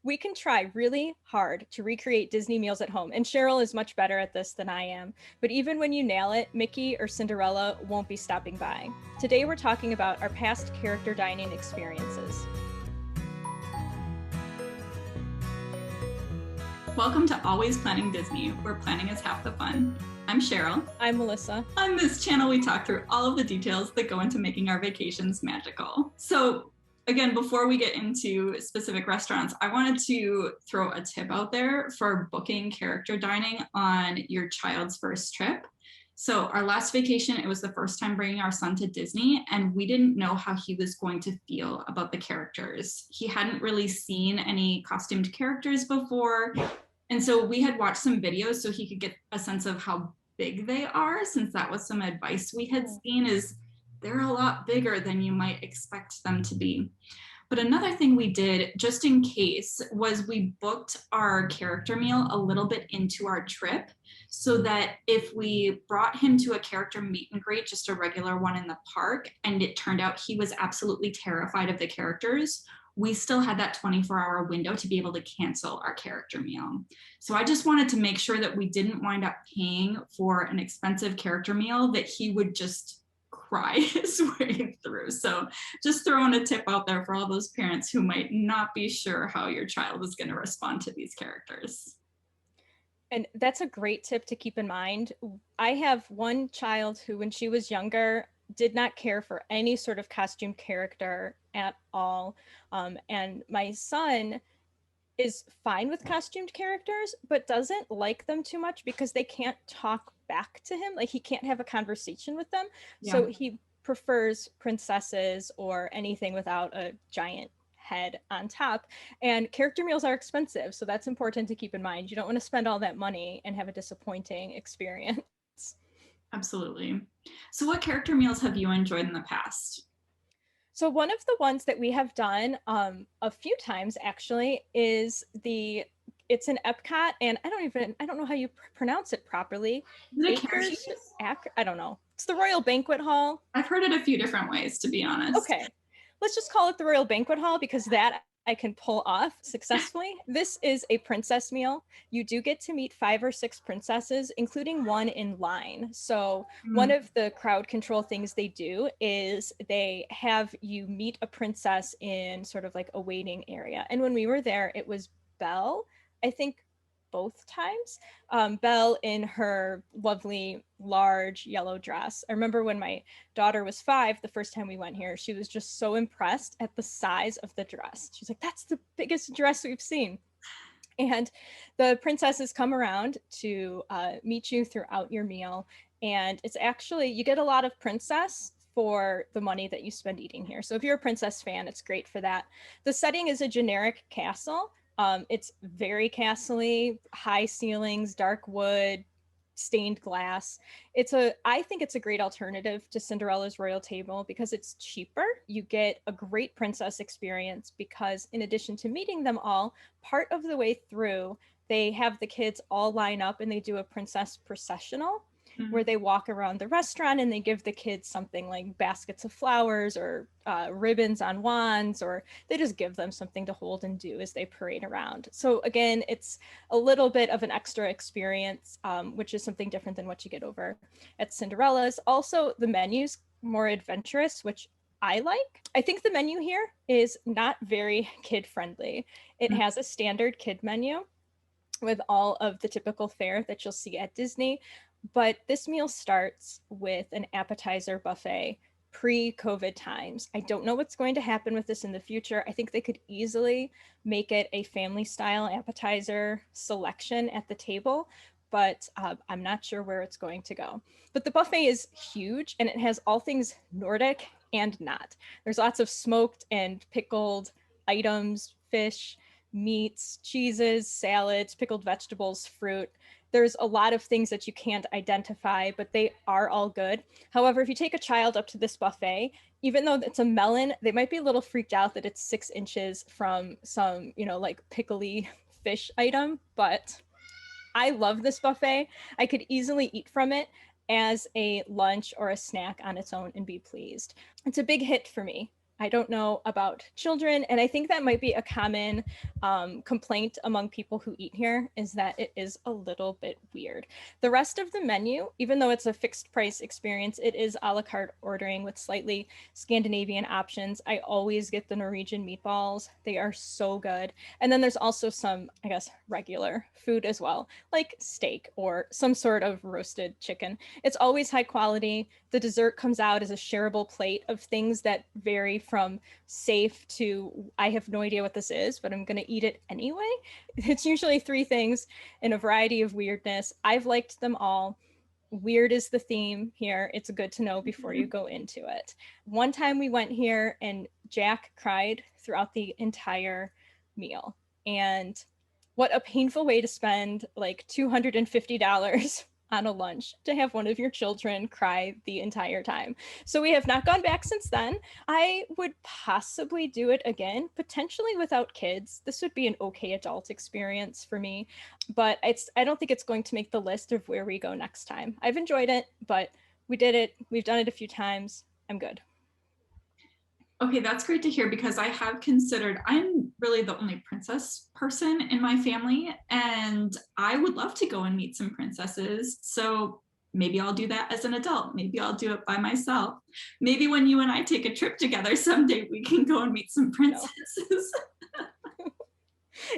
We can try really hard to recreate Disney meals at home, and Cheryl is much better at this than I am. But even when you nail it, Mickey or Cinderella won't be stopping by. Today we're talking about our past character dining experiences. Welcome to Always Planning Disney, where planning is half the fun. I'm Cheryl. I'm Melissa. On this channel, we talk through all of the details that go into making our vacations magical. So again, before we get into specific restaurants, I wanted to throw a tip out there for booking character dining on your child's first trip. So our last vacation, it was the first time bringing our son to Disney, and we didn't know how he was going to feel about the characters. He hadn't really seen any costumed characters before. And so we had watched some videos so he could get a sense of how big they are, since that was some advice we had seen, is they're a lot bigger than you might expect them to be. But another thing we did, just in case, was we booked our character meal a little bit into our trip, so that if we brought him to a character meet and greet, just a regular one in the park, and it turned out he was absolutely terrified of the characters, we still had that 24-hour window to be able to cancel our character meal. So I just wanted to make sure that we didn't wind up paying for an expensive character meal that he would just cry his way through. So just throwing a tip out there for all those parents who might not be sure how your child is going to respond to these characters. And that's a great tip to keep in mind. I have one child who, when she was younger, did not care for any sort of costume character at all. And my son is fine with costumed characters, but doesn't like them too much because they can't talk back to him. Like, he can't have a conversation with them. Yeah. So he prefers princesses or anything without a giant head on top. And character meals are expensive, so that's important to keep in mind. You don't want to spend all that money and have a disappointing experience. Absolutely. So what character meals have you enjoyed in the past? So one of the ones that we have done a few times actually is it's in Epcot, and I don't know how you pronounce it properly. Akershus? I don't know. It's the Royal Banquet Hall. I've heard it a few different ways, to be honest. Okay. Let's just call it the Royal Banquet Hall because that I can pull off successfully. This is a princess meal. You do get to meet 5 or 6 princesses, including one in line. So one of the crowd control things they do is they have you meet a princess in sort of like a waiting area. And when we were there, it was Belle, I think both times. Belle in her lovely large yellow dress. I remember when my daughter was 5, the first time we went here, she was just so impressed at the size of the dress. She's like, that's the biggest dress we've seen. And the princesses come around to meet you throughout your meal. And it's actually, you get a lot of princess for the money that you spend eating here. So if you're a princess fan, it's great for that. The setting is a generic castle. It's very castle-y, high ceilings, dark wood, stained glass. I think it's a great alternative to Cinderella's Royal Table because it's cheaper. You get a great princess experience because in addition to meeting them all, part of the way through, they have the kids all line up and they do a princess processional where they walk around the restaurant and they give the kids something like baskets of flowers or ribbons on wands, or they just give them something to hold and do as they parade around. So again, it's a little bit of an extra experience, which is something different than what you get over at Cinderella's. Also, the menu's more adventurous, which I like. I think the menu here is not very kid friendly. It has a standard kid menu with all of the typical fare that you'll see at Disney. But this meal starts with an appetizer buffet pre-COVID times. I don't know what's going to happen with this in the future. I think they could easily make it a family style appetizer selection at the table, but I'm not sure where it's going to go. But the buffet is huge and it has all things Nordic and not. There's lots of smoked and pickled items, fish, meats, cheeses, salads, pickled vegetables, fruit. There's a lot of things that you can't identify, but they are all good. However, if you take a child up to this buffet, even though it's a melon, they might be a little freaked out that it's 6 inches from some, like pickly fish item, but I love this buffet. I could easily eat from it as a lunch or a snack on its own and be pleased. It's a big hit for me. I don't know about children, and I think that might be a common complaint among people who eat here, is that it is a little bit weird. The rest of the menu, even though it's a fixed price experience, it is a la carte ordering with slightly Scandinavian options. I always get the Norwegian meatballs. They are so good. And then there's also some, I guess, regular food as well, like steak or some sort of roasted chicken. It's always high quality. The dessert comes out as a shareable plate of things that vary from safe to I have no idea what this is, but I'm going to eat it anyway. It's usually three things in a variety of weirdness. I've liked them all. Weird is the theme here. It's good to know before you go into it. One time we went here and Jack cried throughout the entire meal. And what a painful way to spend like $250 on a lunch, to have one of your children cry the entire time. So we have not gone back since then. I would possibly do it again, potentially without kids. This would be an okay adult experience for me, but I don't think it's going to make the list of where we go next time. I've enjoyed it, but we did it. We've done it a few times. I'm good. Okay, that's great to hear because I have considered, I'm really the only princess person in my family, and I would love to go and meet some princesses. So maybe I'll do that as an adult. Maybe I'll do it by myself. Maybe when you and I take a trip together someday, we can go and meet some princesses.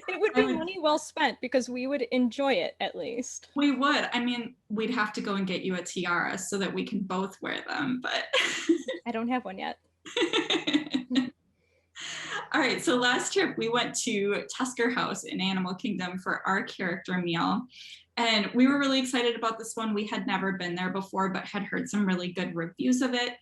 It would be money well spent because we would enjoy it at least. We would. I mean, we'd have to go and get you a tiara so that we can both wear them, but I don't have one yet. All right, so last trip we went to Tusker House in Animal Kingdom for our character meal. And we were really excited about this one. We had never been there before, but had heard some really good reviews of it.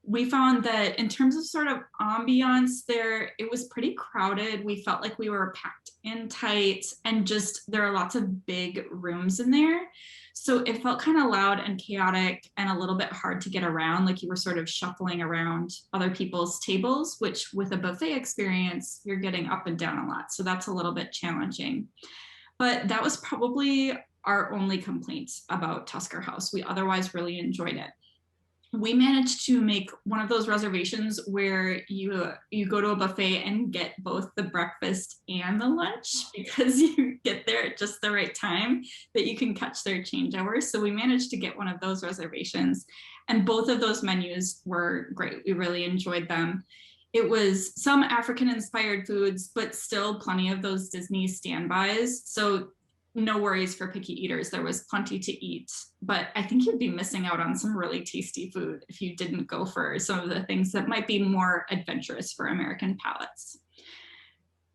We found that in terms of sort of ambiance there, it was pretty crowded. We felt like we were packed in tight, and just there are lots of big rooms in there. So it felt kind of loud and chaotic and a little bit hard to get around, like you were sort of shuffling around other people's tables, which with a buffet experience, you're getting up and down a lot. So that's a little bit challenging. But that was probably our only complaints about Tusker House. We otherwise really enjoyed it. We managed to make one of those reservations where you go to a buffet and get both the breakfast and the lunch, because you get there at just the right time that you can catch their changeovers. So we managed to get one of those reservations, and both of those menus were great. We really enjoyed them. It was some African inspired foods, but still plenty of those Disney standbys. So no worries for picky eaters. There was plenty to eat, but I think you'd be missing out on some really tasty food if you didn't go for some of the things that might be more adventurous for American palates.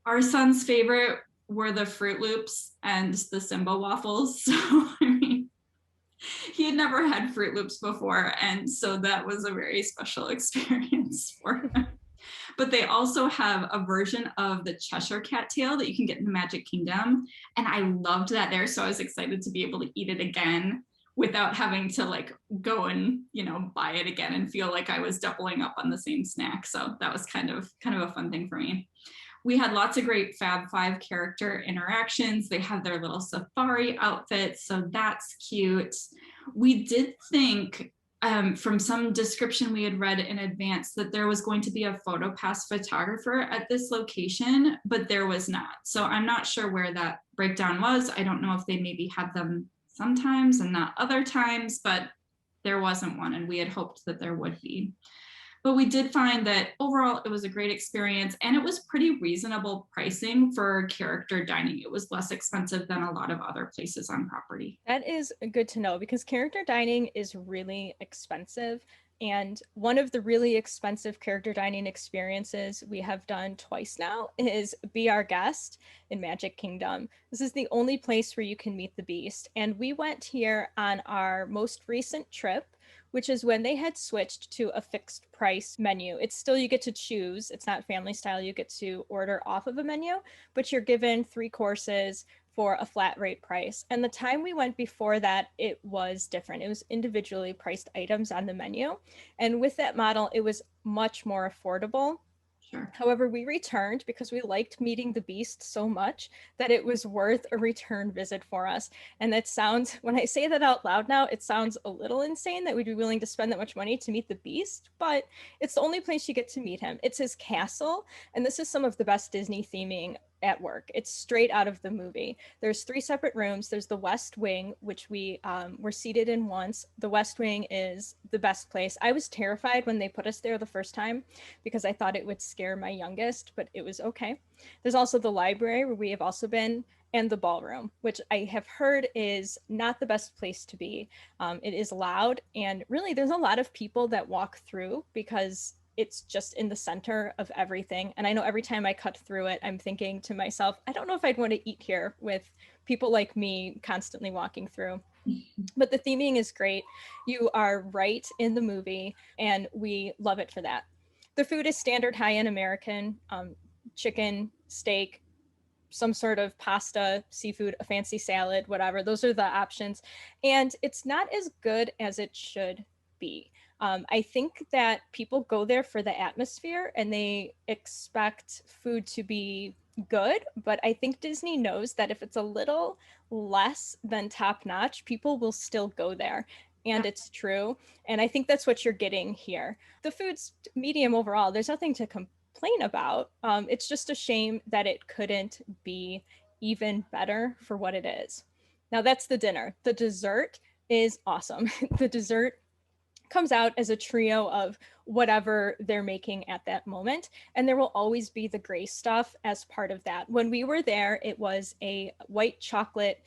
Our son's favorite were the Fruit Loops and the Simba waffles. So, I mean, he had never had Fruit Loops before, and so that was a very special experience for him. But they also have a version of the Cheshire Cat tail that you can get in the Magic Kingdom. And I loved that there. So I was excited to be able to eat it again without having to like go and, buy it again and feel like I was doubling up on the same snack. So that was kind of a fun thing for me. We had lots of great Fab Five character interactions. They have their little safari outfits, so that's cute. We did think from some description we had read in advance that there was going to be a PhotoPass photographer at this location, but there was not. So I'm not sure where that breakdown was. I don't know if they maybe had them sometimes and not other times, but there wasn't one, and we had hoped that there would be. But we did find that overall it was a great experience, and it was pretty reasonable pricing for character dining. It was less expensive than a lot of other places on property. That is good to know, because character dining is really expensive. And one of the really expensive character dining experiences we have done twice now is Be Our Guest in Magic Kingdom. This is the only place where you can meet the Beast. And we went here on our most recent trip, which is when they had switched to a fixed price menu. It's still, you get to choose. It's not family style. You get to order off of a menu, but you're given 3 courses for a flat rate price. And the time we went before that, it was different. It was individually priced items on the menu. And with that model, it was much more affordable. Sure. However, we returned because we liked meeting the Beast so much that it was worth a return visit for us. And that sounds, when I say that out loud now, it sounds a little insane that we'd be willing to spend that much money to meet the Beast, but it's the only place you get to meet him. It's his castle, and this is some of the best Disney theming at work. It's straight out of the movie. There's 3 separate rooms. There's the West Wing, which we were seated in once. The West Wing is the best place. I was terrified when they put us there the first time because I thought it would scare my youngest, but it was okay. There's also the library where we have also been, and the ballroom, which I have heard is not the best place to be. It is loud, and really there's a lot of people that walk through because it's just in the center of everything. And I know every time I cut through it, I'm thinking to myself, I don't know if I'd want to eat here with people like me constantly walking through. But the theming is great. You are right in the movie, and we love it for that. The food is standard high-end American, chicken, steak, some sort of pasta, seafood, a fancy salad, whatever. Those are the options. And it's not as good as it should be. I think that people go there for the atmosphere and they expect food to be good, but I think Disney knows that if it's a little less than top notch, people will still go there. And it's true. And I think that's what you're getting here. The food's medium overall. There's nothing to complain about. It's just a shame that it couldn't be even better for what it is. Now that's the dinner. The dessert is awesome. The dessert comes out as a trio of whatever they're making at that moment. And there will always be the gray stuff as part of that. When we were there, it was a white chocolate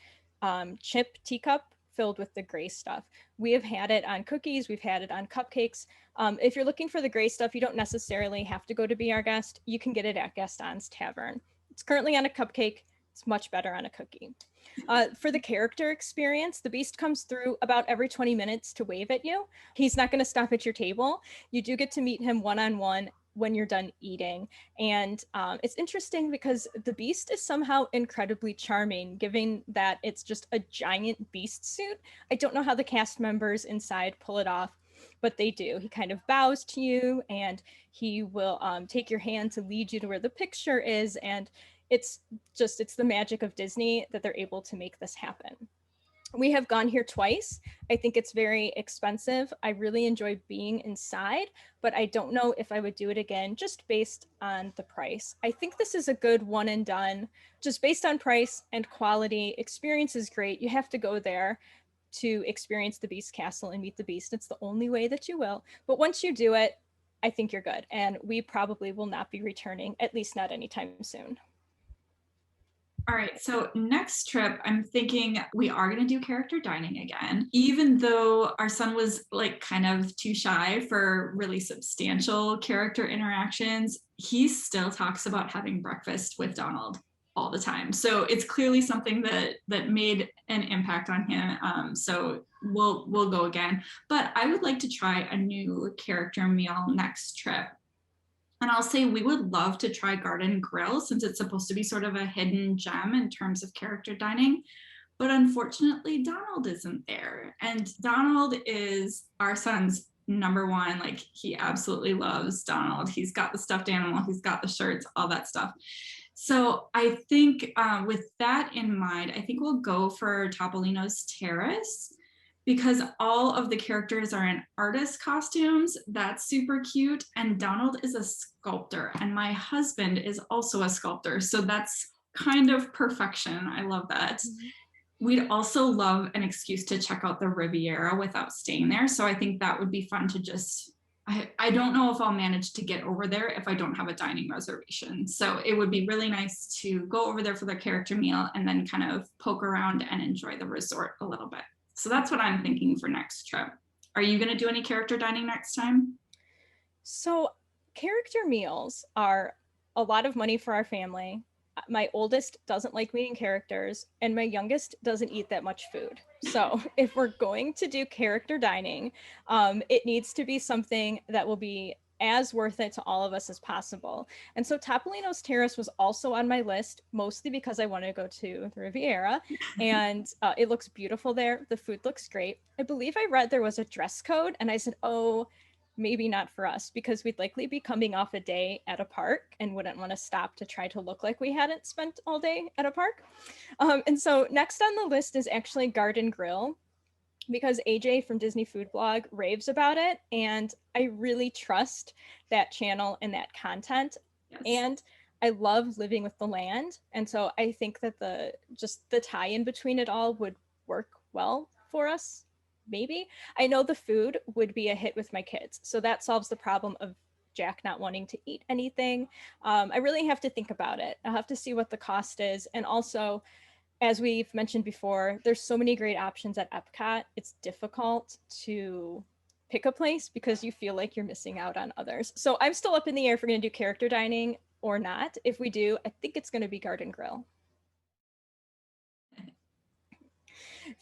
chip teacup filled with the gray stuff. We have had it on cookies. We've had it on cupcakes. If you're looking for the gray stuff, you don't necessarily have to go to Be Our Guest. You can get it at Gaston's Tavern. It's currently on a cupcake. It's much better on a cookie. For the character experience, the Beast comes through about every 20 minutes to wave at you. He's not going to stop at your table. You do get to meet him one-on-one when you're done eating. And it's interesting because the Beast is somehow incredibly charming, given that it's just a giant beast suit. I don't know how the cast members inside pull it off, but they do. He kind of bows to you and he will take your hand to lead you to where the picture is. And it's the magic of Disney that they're able to make this happen. We have gone here twice. I think it's very expensive. I really enjoy being inside, but I don't know if I would do it again just based on the price. I think this is a good one and done, just based on price and quality. Experience is great. You have to go there to experience the Beast Castle and meet the Beast. It's the only way that you will. But once you do it, I think you're good. And we probably will not be returning, at least not anytime soon. All right, so next trip, I'm thinking we are going to do character dining again. Even though our son was like kind of too shy for really substantial character interactions, he still talks about having breakfast with Donald all the time. So it's clearly something that made an impact on him. So we'll go again. But I would like to try a new character meal next trip. And I'll say we would love to try Garden Grill since it's supposed to be sort of a hidden gem in terms of character dining. But unfortunately, Donald isn't there. And Donald is our son's number one. Like, he absolutely loves Donald. He's got the stuffed animal, he's got the shirts, all that stuff. So I think with that in mind, I think we'll go for Topolino's Terrace, because all of the characters are in artist costumes. That's super cute. And Donald is a sculptor, and my husband is also a sculptor. So that's kind of perfection. I love that. Mm-hmm. We'd also love an excuse to check out the Riviera without staying there. So I think that would be fun to just, I don't know if I'll manage to get over there if I don't have a dining reservation. So it would be really nice to go over there for their character meal and then kind of poke around and enjoy the resort a little bit. So that's what I'm thinking for next trip. Are you going to do any character dining next time? So character meals are a lot of money for our family. My oldest doesn't like meeting characters, and my youngest doesn't eat that much food. So if we're going to do character dining, it needs to be something that will be as worth it to all of us as possible. And so Topolino's Terrace was also on my list, mostly because I wanted to go to the Riviera, and it looks beautiful there. The food looks great. I believe I read there was a dress code, and I said, oh, maybe not for us, because we'd likely be coming off a day at a park and wouldn't want to stop to try to look like we hadn't spent all day at a park. And so next on the list is actually Garden Grill, because AJ from Disney Food Blog raves about it, and I really trust that channel and that content. Yes. And I love living with the land, and so I think that the tie-in between it all would work well for us. Maybe. I know the food would be a hit with my kids, so that solves the problem of Jack not wanting to eat anything. I really have to think about it. I'll have to see what the cost is, and also, as we've mentioned before, there's so many great options at Epcot. It's difficult to pick a place because you feel like you're missing out on others. So I'm still up in the air if we're going to do character dining or not. If we do, I think it's going to be Garden Grill.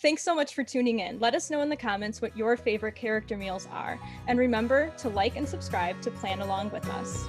Thanks so much for tuning in. Let us know in the comments what your favorite character meals are. And remember to like and subscribe to plan along with us.